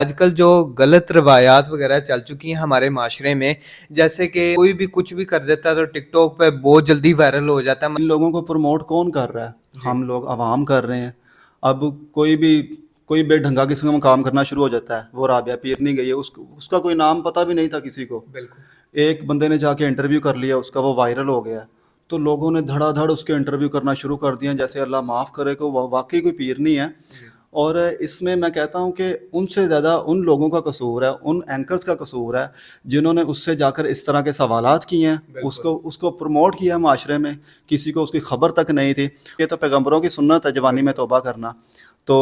آج کل جو غلط روایات وغیرہ چل چکی ہیں ہمارے معاشرے میں، جیسے کہ کوئی بھی کچھ بھی کر دیتا ہے تو ٹک ٹاک پہ بہت جلدی وائرل ہو جاتا ہے۔ ان لوگوں کو پروموٹ کون کر رہا ہے؟ ہم لوگ عوام کر رہے ہیں۔ اب کوئی بے ڈھنگا قسم کا کام کرنا شروع ہو جاتا ہے۔ وہ رابعہ پیرنی گئی ہے، اس کا کوئی نام پتہ بھی نہیں تھا کسی کو۔ بالکل ایک بندے نے جا کے انٹرویو کر لیا اس کا، وہ وائرل ہو گیا، تو لوگوں نے دھڑا دھڑ اس کے انٹرویو کرنا شروع کر دیا جیسے اللہ معاف کرے کہ وہ واقعی کوئی پیرنی ہے۔ اور اس میں کہتا ہوں کہ ان سے زیادہ ان لوگوں کا قصور ہے، ان اینکرز کا قصور ہے جنہوں نے اس سے جا کر اس طرح کے سوالات کیے ہیں، اس کو پروموٹ کیا معاشرے میں، کسی کو اس کی خبر تک نہیں تھی۔ یہ تو پیغمبروں کی سنت ہے جوانی میں توبہ کرنا، تو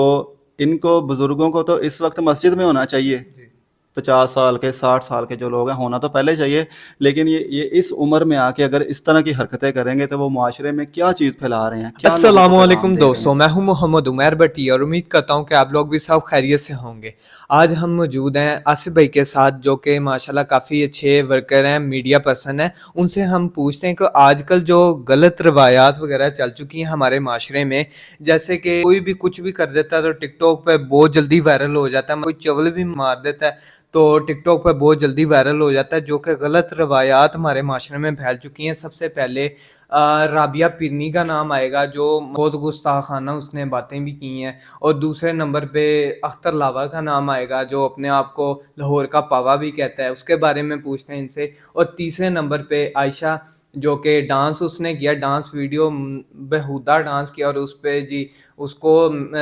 ان کو بزرگوں کو تو اس وقت مسجد میں ہونا چاہیے۔ 50 سال کے 60 سال کے جو لوگ ہیں ہونا تو پہلے چاہیے، لیکن یہ اس عمر میں آ کے اگر اس طرح کی حرکتیں کریں گے تو وہ معاشرے میں کیا چیز پھیلا رہے ہیں، کیا لوگوں السلام کو پیغام علیکم دے رہے ہیں۔ دوستوں، میں ہوں محمد عمیر بٹی اور امید کرتا ہوں کہ آپ لوگ بھی سب خیریت سے ہوں گے۔ آج ہم موجود ہیں آصف بھائی کے ساتھ، جو کہ ماشاءاللہ کافی اچھے ورکر ہیں، میڈیا پرسن ہیں۔ ان سے ہم پوچھتے ہیں کہ آج کل جو غلط روایات وغیرہ چل چکی ہیں ہمارے معاشرے میں، جیسے کہ کوئی بھی کچھ بھی کر دیتا ہے تو ٹک ٹاک پہ بہت جلدی وائرل ہو جاتا ہے، کوئی چول بھی مار دیتا ہے تو ٹک ٹاک پہ بہت جلدی وائرل ہو جاتا ہے، جو کہ غلط روایات ہمارے معاشرے میں پھیل چکی ہیں۔ سب سے پہلے رابعہ پیرنی کا نام آئے گا، جو بہت گستاخانہ اس نے باتیں بھی کی ہیں، اور دوسرے نمبر پہ اختر لاوا کا نام آئے گا، جو اپنے آپ کو لاہور کا پاوا بھی کہتا ہے، اس کے بارے میں پوچھتے ہیں ان سے۔ اور تیسرے نمبر پہ عائشہ، جو کہ ڈانس اس نے کیا، ڈانس ویڈیو بہودہ ڈانس کیا، اور اس پہ اس کو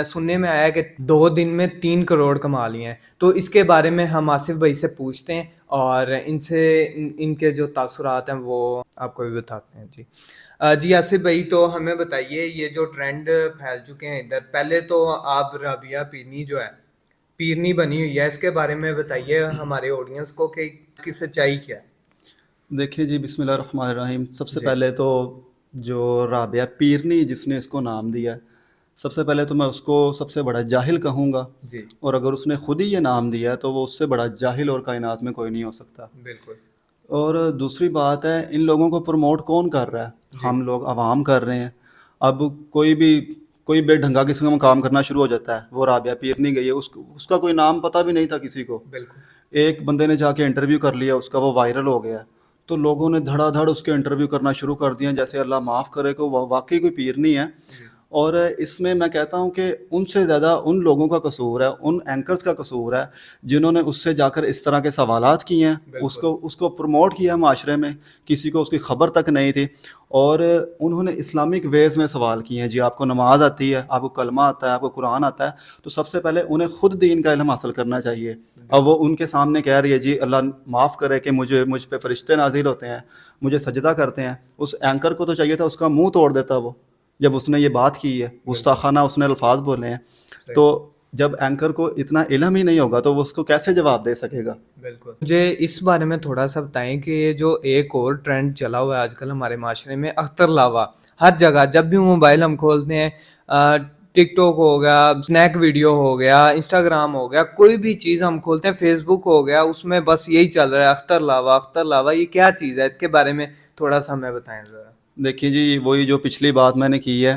سننے میں آیا کہ 2 دن میں 3 کروڑ کما لیے ہیں۔ تو اس کے بارے میں ہم آصف بھائی سے پوچھتے ہیں اور ان سے ان کے جو تاثرات ہیں وہ آپ کو بھی بتاتے ہیں۔ جی آصف بھائی، تو ہمیں بتائیے یہ جو ٹرینڈ پھیل چکے ہیں ادھر، پہلے تو آپ رابعہ پیرنی جو ہے پیرنی بنی ہوئی ہے، اس کے بارے میں بتائیے ہمارے آڈینس کو کہ کی سچائی کیا ہے۔ دیکھیے جی، بسم اللہ الرحمن الرحیم۔ سب سے جی پہلے تو جو رابعہ پیرنی جس نے اس کو نام دیا ہے، سب سے پہلے تو میں اس کو سب سے بڑا جاہل کہوں گا، جی اور اگر اس نے خود ہی یہ نام دیا ہے تو وہ اس سے بڑا جاہل اور کائنات میں کوئی نہیں ہو سکتا۔ بالکل اور دوسری بات ہے، ان لوگوں کو پروموٹ کون کر رہا ہے؟ جی ہم لوگ عوام کر رہے ہیں۔ اب کوئی بے ڈھنگا قسم کا کام کرنا شروع ہو جاتا ہے۔ وہ رابعہ پیرنی گئی ہے، اس کا کوئی نام پتہ بھی نہیں تھا کسی کو۔ بالکل ایک بندے نے جا کے انٹرویو کر لیا اس کا، وہ وائرل ہو گیا، تو لوگوں نے دھڑا دھڑ اس کے انٹرویو کرنا شروع کر دیا جیسے اللہ معاف کرے کہ وہ واقعی کوئی پیرنی ہے۔ اور اس میں کہتا ہوں کہ ان سے زیادہ ان لوگوں کا قصور ہے، ان اینکرز کا قصور ہے جنہوں نے اس سے جا کر اس طرح کے سوالات کیے ہیں، اس کو پروموٹ کیا معاشرے میں، کسی کو اس کی خبر تک نہیں تھی، اور انہوں نے اسلامک ویز میں سوال کیے ہیں۔ جی آپ کو نماز آتی ہے، آپ کو کلمہ آتا ہے، آپ کو قرآن آتا ہے، تو سب سے پہلے انہیں خود دین کا علم حاصل کرنا چاہیے۔ اب وہ ان کے سامنے کہہ رہی ہے جی اللہ معاف کرے کہ مجھ پہ فرشتے نازل ہوتے ہیں، مجھے سجدہ کرتے ہیں۔ اس اینکر کو تو چاہیے تھا اس کا منہ توڑ دیتا وہ، جب اس نے یہ بات کی ہے، گستاخانہ اس نے الفاظ بولے ہیں۔ تو جب اینکر کو اتنا علم ہی نہیں ہوگا تو وہ اس کو کیسے جواب دے سکے گا؟ بالکل مجھے اس بارے میں تھوڑا سا بتائیں کہ یہ جو ایک اور ٹرینڈ چلا ہوا ہے آج کل ہمارے معاشرے میں، اختر لاوا، ہر جگہ جب بھی موبائل ہم کھولتے ہیں، ٹک ٹاک ہو گیا، سنیک ویڈیو ہو گیا، انسٹاگرام ہو گیا، کوئی بھی چیز ہم کھولتے ہیں، فیس بک ہو گیا، اس میں بس یہی چل رہا ہے، اختر لاوا اختر لاوا۔ یہ کیا چیز ہے؟ اس کے بارے میں تھوڑا سا ہمیں بتائیں ذرا۔ دیکھیے جی، وہی جو پچھلی بات میں نے کی ہے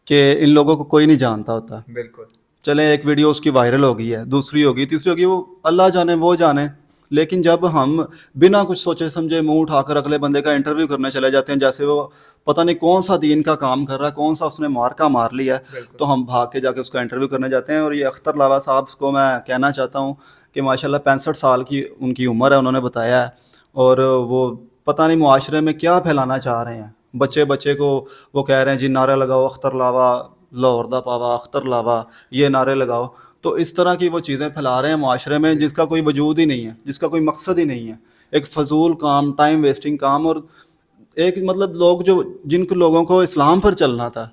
کہ ان لوگوں کو کوئی نہیں جانتا ہوتا۔ بالکل چلیں ایک ویڈیو اس کی وائرل ہو گئی ہے، دوسری ہوگی، تیسری ہوگی، وہ اللہ جانے وہ جانے، لیکن جب ہم بنا کچھ سوچے سمجھے منہ اٹھا کر اگلے بندے کا انٹرویو کرنے چلے جاتے ہیں جیسے وہ پتہ نہیں کون سا دین کا کام کر رہا ہے، کون سا اس نے مارکا مار لیا ہے، تو ہم بھاگ کے جا کے اس کا انٹرویو کرنے جاتے ہیں۔ اور یہ اختر لاوا صاحب کو میں کہنا چاہتا ہوں کہ ماشاءاللہ 65 سال کی ان کی عمر ہے، انہوں نے بتایا ہے، اور وہ پتہ نہیں معاشرے میں کیا پھیلانا چاہ رہے ہیں۔ بچے کو وہ کہہ رہے ہیں جی نعرہ لگاؤ اختر لاوا لاہور دا پاوا اختر لاوا، یہ نعرے لگاؤ۔ تو اس طرح کی وہ چیزیں پھیلا رہے ہیں معاشرے میں جس کا کوئی وجود ہی نہیں ہے، جس کا کوئی مقصد ہی نہیں ہے، ایک فضول کام، ٹائم ویسٹنگ کام، اور ایک مطلب جن کو لوگوں کو اسلام پر چلنا تھا،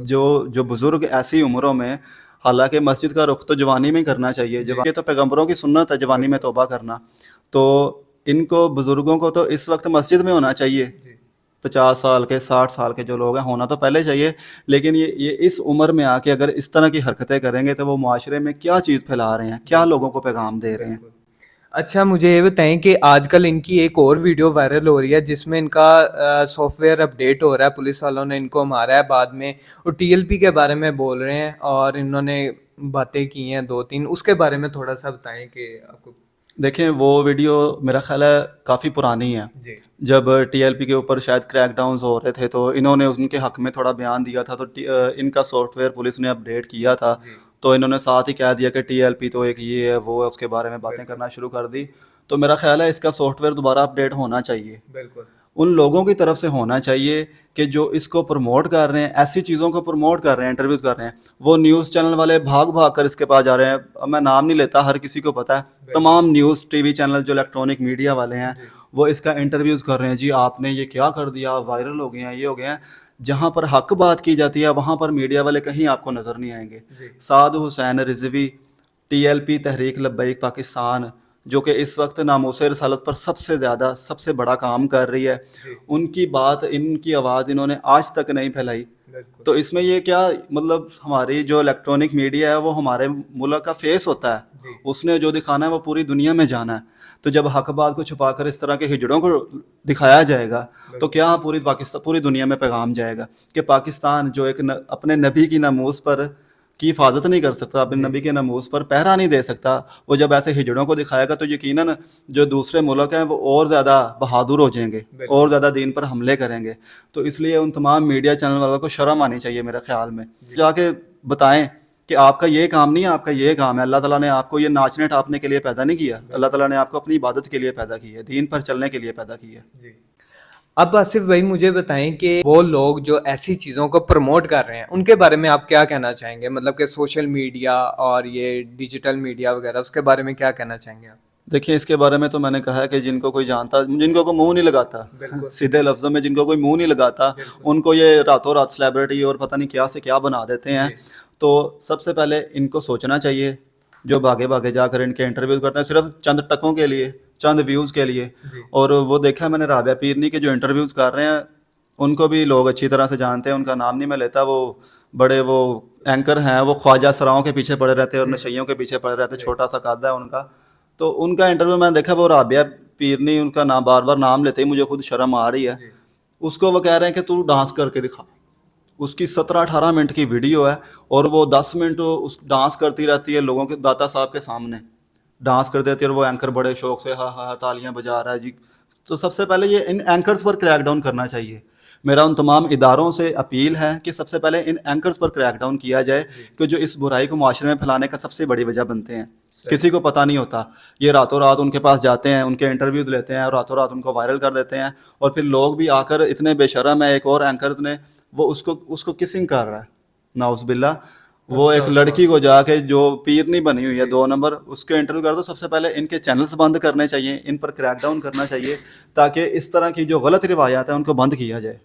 جو بزرگ ایسی عمروں میں، حالانکہ مسجد کا رخ تو جوانی میں کرنا چاہیے، یہ تو پیغمبروں کی سنت ہے جوانی میں توبہ کرنا، تو ان کو بزرگوں کو تو اس وقت مسجد میں ہونا چاہیے۔ 50 سال کے 60 سال کے جو لوگ ہیں ہونا تو پہلے چاہیے، لیکن یہ اس عمر میں آ کے اگر اس طرح کی حرکتیں کریں گے تو وہ معاشرے میں کیا چیز پھیلا رہے ہیں، کیا لوگوں کو پیغام دے رہے ہیں۔ اچھا مجھے یہ بتائیں کہ آج کل ان کی ایک اور ویڈیو وائرل ہو رہی ہے جس میں ان کا سافٹ ویئر اپڈیٹ ہو رہا ہے، پولیس والوں نے ان کو مارا ہے بعد میں، اور ٹی ایل پی کے بارے میں بول رہے ہیں، اور انہوں نے باتیں کی ہیں 2-3 اس کے بارے میں تھوڑا سا بتائیں کہ آپ کو. دیکھیں وہ ویڈیو میرا خیال ہے کافی پرانی ہے. جی جب ٹی ایل پی کے اوپر شاید کریک ڈاؤنز ہو رہے تھے تو انہوں نے ان کے حق میں تھوڑا بیان دیا تھا, تو ان کا سافٹ ویئر پولیس نے اپڈیٹ کیا تھا, تو انہوں نے ساتھ ہی کہہ دیا کہ ٹی ایل پی تو ایک یہ ہے وہ ہے, اس کے بارے میں باتیں کرنا شروع کر دی. تو میرا خیال ہے اس کا سافٹ ویئر دوبارہ اپڈیٹ ہونا چاہیے. بالکل ان لوگوں کی طرف سے ہونا چاہیے کہ جو اس کو پروموٹ کر رہے ہیں, ایسی چیزوں کو پروموٹ کر رہے ہیں, انٹرویوز کر رہے ہیں. وہ نیوز چینل والے بھاگ بھاگ کر اس کے پاس جا رہے ہیں. اب میں نام نہیں لیتا, ہر کسی کو پتہ ہے, تمام نیوز ٹی وی چینل جو الیکٹرانک میڈیا والے ہیں وہ اس کا انٹرویوز کر رہے ہیں. جی آپ نے یہ کیا کر دیا, وائرل ہو گئے ہیں, یہ ہو گئے ہیں. جہاں پر حق بات کی جاتی ہے وہاں پر میڈیا والے کہیں آپ کو نظر نہیں آئیں گے. سعد حسین Rizvi, T L P Tehreek Labbaik Pakistan, جو کہ اس وقت ناموس رسالت پر سب سے بڑا کام کر رہی ہے, ان کی بات, ان کی آواز انہوں نے آج تک نہیں پھیلائی. تو اس میں یہ کیا مطلب, ہماری جو الیکٹرانک میڈیا ہے وہ ہمارے ملک کا فیس ہوتا ہے, اس نے جو دکھانا ہے وہ پوری دنیا میں جانا ہے. تو جب حق بات کو چھپا کر اس طرح کے ہجڑوں کو دکھایا جائے گا تو کیا پوری دنیا میں پیغام جائے گا کہ پاکستان جو ایک اپنے نبی کی ناموس پر کی حفاظت نہیں کر سکتا, اپنے نبی کے ناموس پر پہرا نہیں دے سکتا, وہ جب ایسے ہجڑوں کو دکھائے گا تو یقیناً جو دوسرے ملک ہیں وہ اور زیادہ بہادر ہو جائیں گے, اور زیادہ دین پر حملے کریں گے. تو اس لیے ان تمام میڈیا چینل والوں کو شرم آنی چاہیے میرے خیال میں, جا کے بتائیں کہ آپ کا یہ کام نہیں ہے, آپ کا یہ کام ہے. اللہ تعالیٰ نے آپ کو یہ ناچنے ٹاپنے کے لیے پیدا نہیں کیا, اللہ تعالیٰ نے آپ کو اپنی عبادت کے لیے پیدا کی ہے, دین پر چلنے کے لیے پیدا کی ہے. اب آصف بھائی مجھے بتائیں کہ وہ لوگ جو ایسی چیزوں کو پروموٹ کر رہے ہیں ان کے بارے میں آپ کیا کہنا چاہیں گے, مطلب کہ سوشل میڈیا اور یہ ڈیجیٹل میڈیا وغیرہ, اس کے بارے میں کیا کہنا چاہیں گے آپ؟ دیکھیں اس کے بارے میں تو میں نے کہا ہے کہ جن کو کوئی جانتا, جن کو کوئی منہ نہیں لگاتا, سیدھے لفظوں میں جن کو کوئی منہ نہیں لگاتا, ان کو یہ راتوں رات سیلیبریٹی اور پتہ نہیں کیا سے کیا بنا دیتے ہیں. تو سب سے پہلے ان کو سوچنا چاہیے, جو بھاگے بھاگے جا کر ان کے انٹرویوز کرتے ہیں صرف چند ٹکوں کے لیے, چند ویوز کے لیے. اور وہ دیکھا میں نے رابعہ پیرنی کے جو انٹرویوز کر رہے ہیں ان کو بھی لوگ اچھی طرح سے جانتے ہیں, ان کا نام نہیں میں لیتا, وہ بڑے وہ اینکر ہیں, وہ خواجہ سراؤں کے پیچھے پڑے رہتے ہیں اور نشیوں کے پیچھے پڑے رہتے ہیں, چھوٹا سا قد ہے ان کا. تو ان کا انٹرویو میں نے دیکھا, وہ رابعہ پیرنی, ان کا نام بار بار نام لیتے ہی مجھے خود شرم آ رہی ہے. اس کو وہ کہہ رہے ہیں کہ تو ڈانس کر کے دکھا. اس کی 17-18 منٹ کی ویڈیو ہے اور وہ 10 منٹ اس ڈانس کرتی رہتی ہے لوگوں کے, داتا صاحب کے سامنے ڈانس کر دیتی ہے, اور وہ اینکر بڑے شوق سے ہاں ہاں تالیاں بجا رہا ہے جی. تو سب سے پہلے یہ ان اینکرز پر کریک ڈاؤن کرنا چاہیے. میرا ان تمام اداروں سے اپیل ہے کہ سب سے پہلے ان اینکرز پر کریک ڈاؤن کیا جائے کہ جو اس برائی کو معاشرے میں پھیلانے کا سب سے بڑی وجہ بنتے ہیں. کسی کو پتہ نہیں ہوتا, یہ راتوں رات ان کے پاس جاتے ہیں, ان کے انٹرویوز لیتے ہیں اور راتوں رات ان کو وائرل کر دیتے ہیں, اور پھر لوگ بھی آ کر اتنے بے شرم ہیں. ایک اور اینکرز نے وہ اس کو کسنگ کر رہا ہے, ناؤز باللہ, وہ ایک لڑکی کو جا کے جو پیرنی بنی ہوئی ہے 2 نمبر, اس کے انٹرویو کر دو. سب سے پہلے ان کے چینلز بند کرنے چاہیے, ان پر کریک ڈاؤن کرنا چاہیے تاکہ اس طرح کی جو غلط روایات ہیں ان کو بند کیا جائے.